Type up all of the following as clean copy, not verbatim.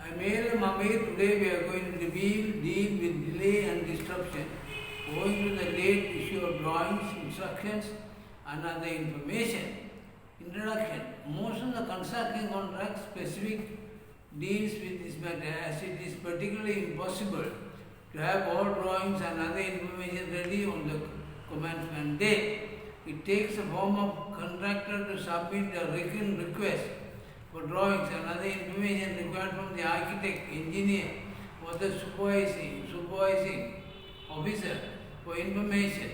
Amir Mamir, today we are going to deal with delay and disruption owing to the late issue of drawings, instructions and other information. Introduction. Most of the construction contract specific deals with this matter as it is particularly impossible to have all drawings and other information ready on the commencement date. It takes the form of contractor to submit a written request for drawings and other information required from the architect, engineer or the supervising officer for information.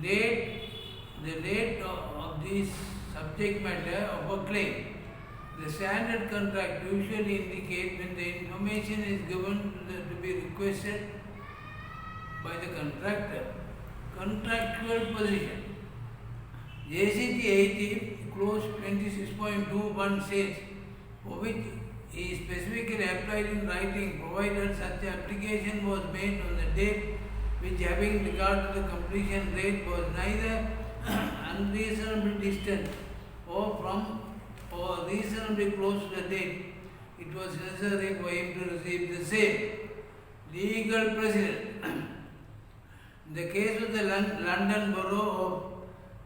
The date of this subject matter of a claim. The standard contract usually indicates when the information is given to be requested by the contractor. Contractual position. JCT 18 clause 26.21 says, for which is specifically applied in writing, provided such application was made on the date which, having regard to the completion date, was neither unreasonably distant or reasonably close to the date, it was necessary for him to receive the same. Legal precedent. In the case of the London Borough of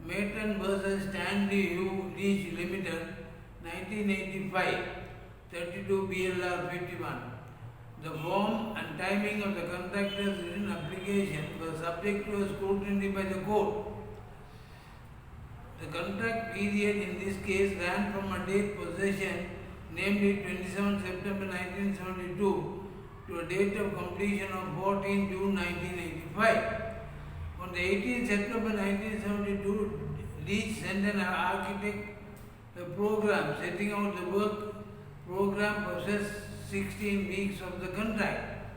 Mayton versus Stanley Hugh Leach Limited, 1985, 32 BLR 51. The form and timing of the contractor's written application were subject to a scrutiny by the court. The contract period in this case ran from a date possession, namely 27 September 1972, to a date of completion of 14 June 1985. On the 18th September 1972, Leach sent an architect a program setting out the work. Program possessed 16 weeks of the contract.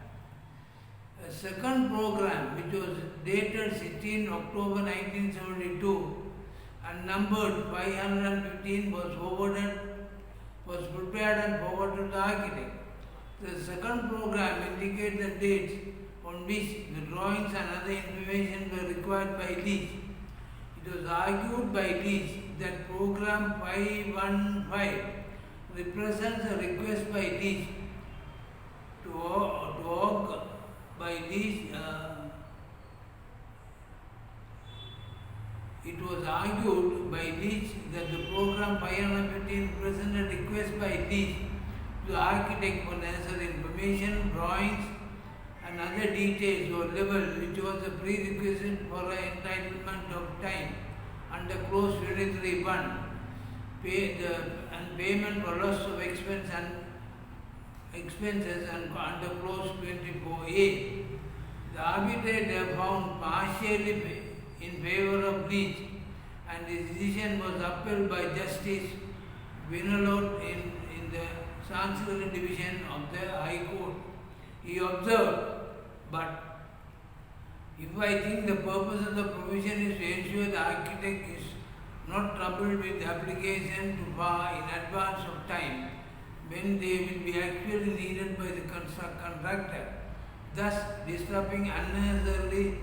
A second program, which was dated 16 October 1972 and numbered 515, was prepared and forwarded to the architect. The second program indicates the dates on which the drawings and other information were required by Leach. It was argued by Leach that program 515 represents a request by Leach to org by Leach. It was argued by Leach that the program 515 represents a request by Leach to the architect for necessary information, drawings and other details or level, which was a prerequisite for an entitlement of time under clause 23(1), and payment for loss of expenses and under clause 24(a). The arbitrator found partially in favor of Leach, and his decision was upheld by Justice Vinalot in the Chancery Division of the High Court. He observed, but if I think the purpose of the provision is to ensure the architect is not troubled with application too far in advance of time when they will be actually needed by the contractor, thus disrupting unnecessarily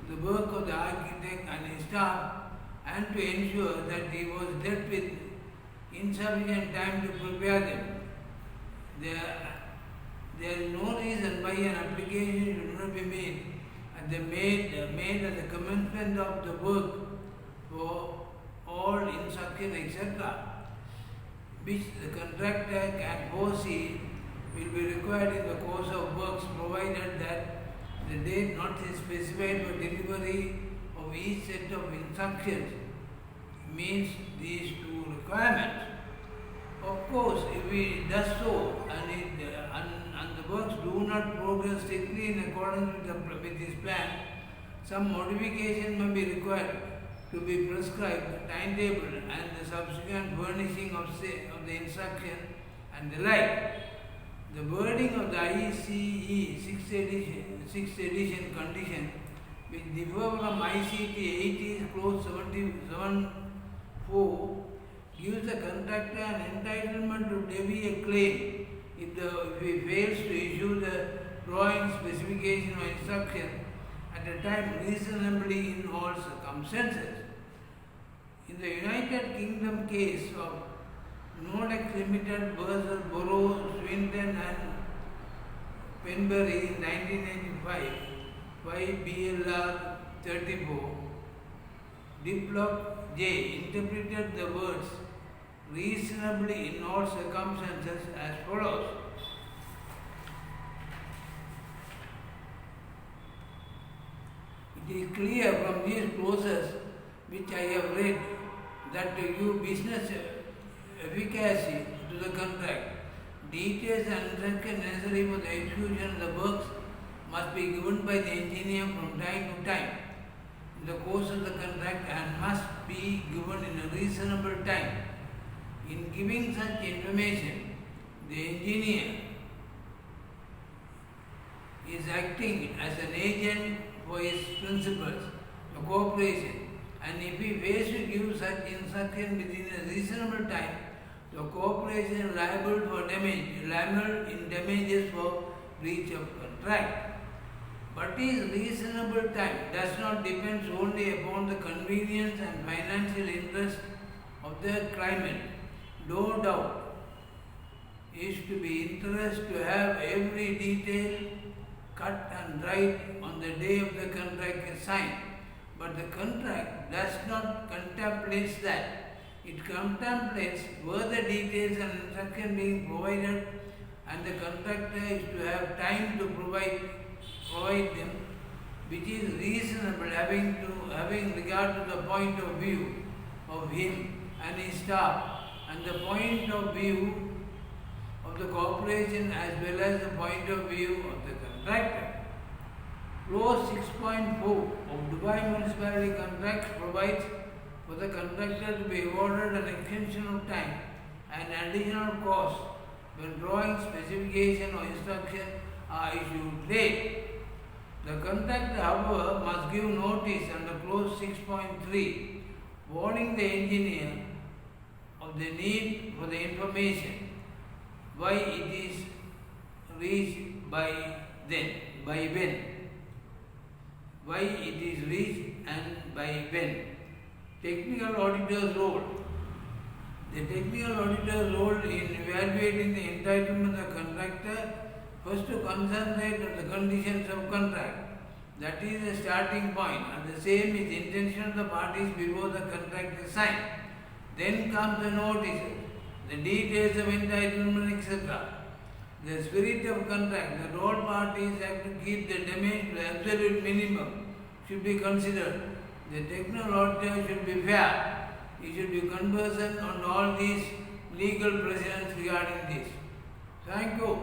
the work of the architect and his staff, and to ensure that he was left with insufficient time to prepare them. There is no reason why an application should not be made at the commencement of the work for all instruction, etc., which the contractor can foresee will be required in the course of works, provided that the date not specified for delivery of each set of instructions meets these two requirements. Of course, if it does so and the works do not progress strictly in accordance with this plan, some modification may be required to be prescribed, timetable and the subsequent furnishing of the instruction and the like. The wording of the ICE 6th edition condition, which differ from ICT 80's clause 77(4), gives the contractor an entitlement to levy a claim if he fails to issue the drawing, specification or instruction at a time reasonably in all circumstances. In the United Kingdom case of Nodex Limited versus Borough Swinton London and Penbury in 1995, 5 BLR 34, Diplock J interpreted the words reasonably in all circumstances as follows. It is clear from these clauses which I have read that to give business efficacy to the contract, details and instructions necessary for the execution of the works must be given by the engineer from time to time in the course of the contract and must be given in a reasonable time. In giving such information, the engineer is acting as an agent for his principals, the corporation, and if he fails to give such instruction within a reasonable time, the corporation is liable in damages for breach of contract. But his reasonable time does not depend solely upon the convenience and financial interest of the claimant. No doubt is to be interested to have every detail cut and dried on the day of the contract is signed. But the contract does not contemplate that. It contemplates further details and instruction being provided, and the contractor is to have time to provide them, which is reasonable having regard to the point of view of him and his staff, and the point of view of the corporation as well as the point of view of the contractor. Clause 6.4 of Dubai Municipality Contracts provides for the contractor to be awarded an extension of time and additional cost when drawing specification or instruction are issued late. The contractor, however, must give notice under clause 6.3, warning the engineer of the need for the information, why it is reached by when, why it is reached and by when. Technical auditor's role. The technical auditor's role in evaluating the entitlement of the contractor first to concentrate on the conditions of contract. That is the starting point, and the same is the intention of the parties before the contract is signed. Then comes the notices, the details of entitlement, etc. The spirit of contract, that all parties have to keep the damage to the absolute minimum, should be considered. The technical auditor should be fair. He should be conversant on all these legal precedents regarding this. Thank you.